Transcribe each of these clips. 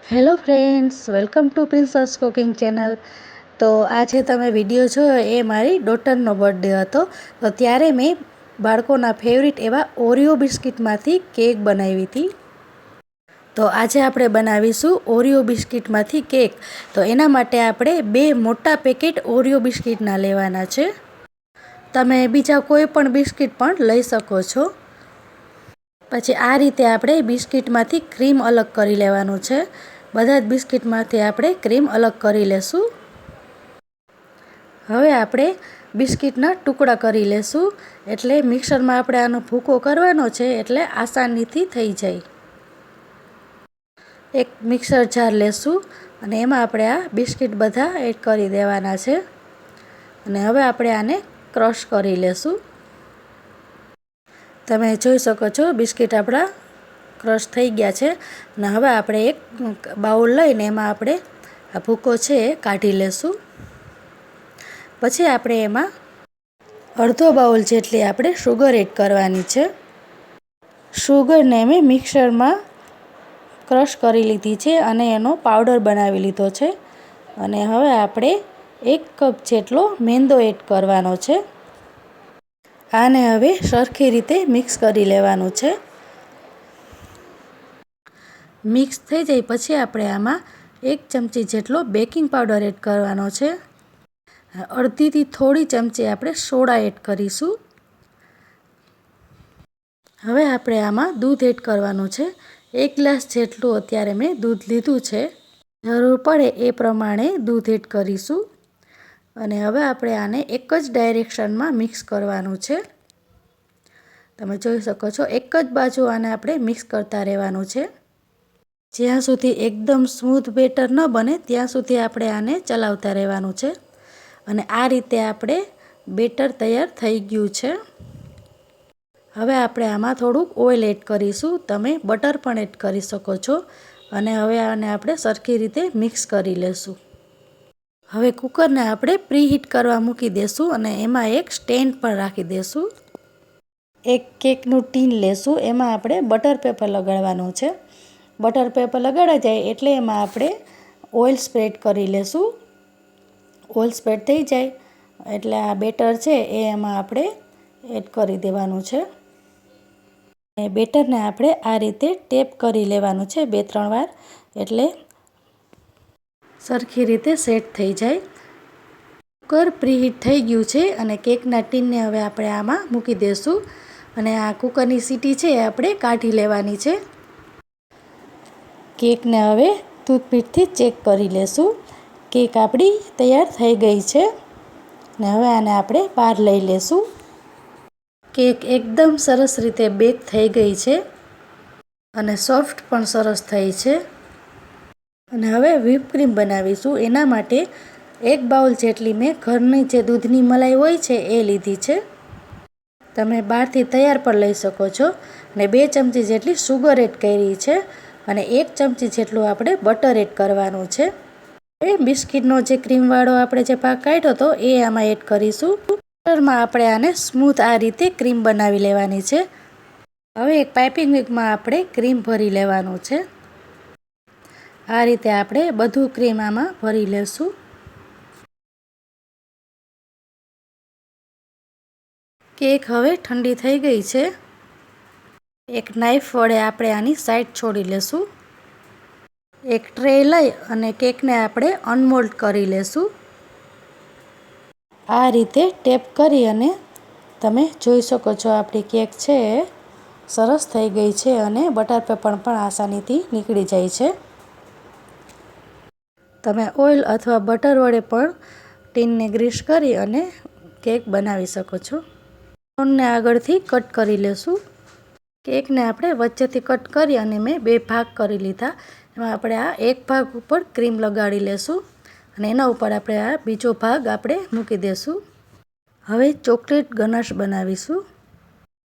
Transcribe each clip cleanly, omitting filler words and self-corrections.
Hello friends, welcome to Princess cooking channel. તો આજે તમે વિડીયો જોયો એ મારી ડોટરનો બર્થડે હતો. તો ત્યારે મેં બાળકોના ફેવરિટ એવા ઓરિયો બિસ્કિટમાંથી કેક બનાવી હતી. તો આજે આપણે બનાવીશું ઓરિયો બિસ્કિટમાંથી કેક. તો એના માટે આપણે 2 મોટા પેકેટ ઓરિયો બિસ્કિટના લેવાના છે. તમે બીજા કોઈ પણ બિસ્કિટ પણ લઈ શકો છો. પછી આ રીતે આપણે બિસ્કિટમાંથી ક્રીમ અલગ કરી લેવાનું છે. બધા જ બિસ્કિટમાંથી આપણે ક્રીમ અલગ કરી લેશું. હવે આપણે બિસ્કિટના ટુકડા કરી લેશું. એટલે મિક્સરમાં આપણે આનો ભૂકો કરવાનો છે, એટલે આસાનીથી થઈ જાય. એક મિક્સર જાર લેશું અને એમાં આપણે આ બિસ્કિટ બધા એડ કરી દેવાના છે. અને હવે આપણે આને ક્રશ કરી લેશું. તમે જોઈ શકો છો બિસ્કિટ આપણા ક્રશ થઈ ગયા છે. અને હવે આપણે એક બાઉલ લઈને એમાં આપણે આ ભૂકો છે એ કાઢી લેશું. પછી આપણે એમાં અડધો બાઉલ જેટલી આપણે શુગર એડ કરવાની છે. શુગરને મેં મિક્સરમાં ક્રશ કરી લીધી છે અને એનો પાવડર બનાવી લીધો છે. અને હવે આપણે 1 કપ જેટલો મેંદો એડ કરવાનો છે. આને હવે સરખી રીતે મિક્સ કરી લેવાનું છે. મિક્સ થઈ જાય પછી આપણે આમાં 1 ચમચી જેટલો બેકિંગ પાવડર એડ કરવાનો છે. અડધીથી થોડી ચમચી આપણે સોડા એડ કરીશું. હવે આપણે આમાં દૂધ એડ કરવાનું છે. 1 ગ્લાસ જેટલું અત્યારે મેં દૂધ લીધું છે. જરૂર પડે એ પ્રમાણે દૂધ એડ કરીશું. અને હવે આપણે આને એક જ ડાયરેક્શનમાં મિક્સ કરવાનું છે. તમે જોઈ શકો છો એક જ બાજુ આને આપણે મિક્સ કરતા રહેવાનું છે. જ્યાં સુધી એકદમ સ્મૂથ બેટર ન બને ત્યાં સુધી આપણે આને ચલાવતા રહેવાનું છે. અને આ રીતે આપણે બેટર તૈયાર થઈ ગયું છે. હવે આપણે આમાં થોડુંક ઓઇલ એડ કરીશું. તમે બટર પણ એડ કરી શકો છો. અને હવે આને આપણે સરખી રીતે મિક્સ કરી લેશું. હવે કુકરને આપણે પ્રીહીટ કરવા મૂકી દેશું અને એમાં એક સ્ટેન્ડ પણ રાખી દેશું. એક કેકનું ટીન લેશું. એમાં આપણે બટર પેપર લગાડવાનું છે. બટર પેપર લગાડાઈ જાય એટલે એમાં આપણે ઓઇલ સ્પ્રેડ કરી લેશું. ઓઇલ સ્પ્રેડ થઈ જાય એટલે આ બેટર છે એ એમાં આપણે એડ કરી દેવાનું છે. અને બેટરને આપણે આ રીતે ટેપ કરી લેવાનું છે 2-3 વાર, એટલે સરખી રીતે સેટ થઈ જાય. કુકર પ્રીહીટ થઈ ગયું છે અને કેકના ટીનને હવે આપણે આમાં મૂકી દેશું. અને આ કુકરની સીટી છે એ આપણે કાઢી લેવાની છે. કેકને હવે ટૂથપીકથી ચેક કરી લેશું. કેક આપણી તૈયાર થઈ ગઈ છે. ને હવે આને આપણે બહાર લઈ લેશું. કેક એકદમ સરસ રીતે બેક થઈ ગઈ છે અને સોફ્ટ પણ સરસ થઈ છે. અને હવે વ્હીપ ક્રીમ બનાવીશું. એના માટે 1 બાઉલ જેટલી મેં ઘરની જે દૂધની મલાઈ હોય છે એ લીધી છે. તમે બહારથી તૈયાર પણ લઈ શકો છો. અને 2 ચમચી જેટલી સુગર એડ કરી છે. અને 1 ચમચી જેટલું આપણે બટર એડ કરવાનું છે. એ બિસ્કિટનો જે ક્રીમવાળો આપણે જે ભાગ કાઢ્યો હતો એ આમાં એડ કરીશું. બટરમાં આપણે આને સ્મૂથ આ રીતે ક્રીમ બનાવી લેવાની છે. હવે એક પાઇપિંગ બેગમાં આપણે ક્રીમ ભરી લેવાનું છે. આ રીતે આપણે બધું ક્રીમ આમાં ભરી લેશું. કેક હવે ઠંડી થઈ ગઈ છે. એક નાઈફ વડે આપણે આની સાઈડ છોડી લેશું. એક ટ્રે લઈ અને કેકને આપણે અનમોલ્ડ કરી લેશું. આ રીતે ટેપ કરી અને તમે જોઈ શકો છો આપણી કેક છે એ સરસ થઈ ગઈ છે અને બટર પેપર પણ આસાનીથી નીકળી જાય છે. તમે ઓઇલ અથવા બટર વડે પણ ટીનને ગ્રીસ કરી અને કેક બનાવી શકો છો. કોનને આગળથી કટ કરી લેશું. કેકને આપણે વચ્ચેથી કટ કરી અને મેં 2 ભાગ કરી લીધા. એમાં આપણે આ એક ભાગ ઉપર ક્રીમ લગાડી લેશું અને એના ઉપર આપણે આ બીજો ભાગ આપણે મૂકી દેશું. હવે ચોકલેટ ગનાશ બનાવીશું.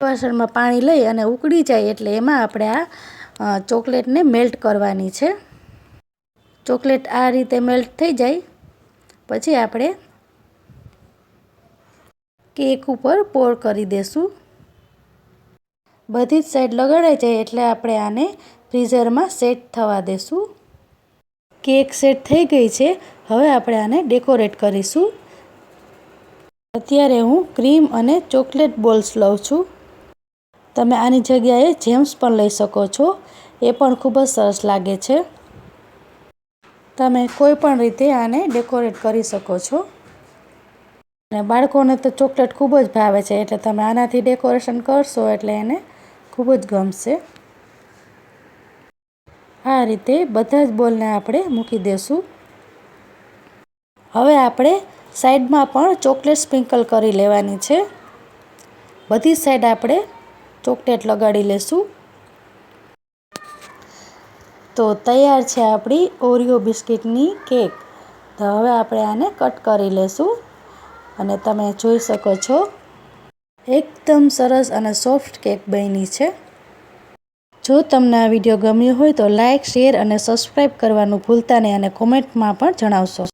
વાસણમાં પાણી લઈ અને ઉકળી જાય એટલે એમાં આપણે આ ચોકલેટને મેલ્ટ કરવાની છે. ચોકલેટ આ રીતે મેલ્ટ થઈ જાય પછી આપણે કેક ઉપર પોર કરી દેશું. બધી જ સાઈડ લગાડાઈ જાય એટલે આપણે આને ફ્રીઝરમાં સેટ થવા દેશું. કેક સેટ થઈ ગઈ છે. હવે આપણે આને ડેકોરેટ કરીશું. અત્યારે હું ક્રીમ અને ચોકલેટ બોલ્સ લઉં છું. તમે આની જગ્યાએ જેમ્સ પણ લઈ શકો છો, એ પણ ખૂબ જ સરસ લાગે છે. તમે કોઈ પણ રીતે આને ડેકોરેટ કરી શકો છો. અને બાળકોને તો ચોકલેટ ખૂબ જ ભાવે છે, એટલે તમે આનાથી ડેકોરેશન કરશો એટલે એને ખૂબ જ ગમશે. આ રીતે બધા જ બોલને આપણે મૂકી દઈશું. હવે આપણે સાઈડમાં પણ ચોકલેટ સ્પ્રિંકલ કરી લેવાની છે. બધી સાઈડ આપણે ચોકલેટ લગાડી લેશું. તો તૈયાર છે આપણી ઓરિયો બિસ્કિટની કેક. તો હવે આપણે આને કટ કરી લેશું. અને તમે જોઈ શકો છો એકદમ સરસ અને સોફ્ટ કેક બની છે. જો તમને આ વિડીયો ગમ્યો હોય તો લાઇક, શેર અને સબસ્ક્રાઈબ કરવાનું ભૂલતા નહીં અને કોમેન્ટમાં પણ જણાવશો.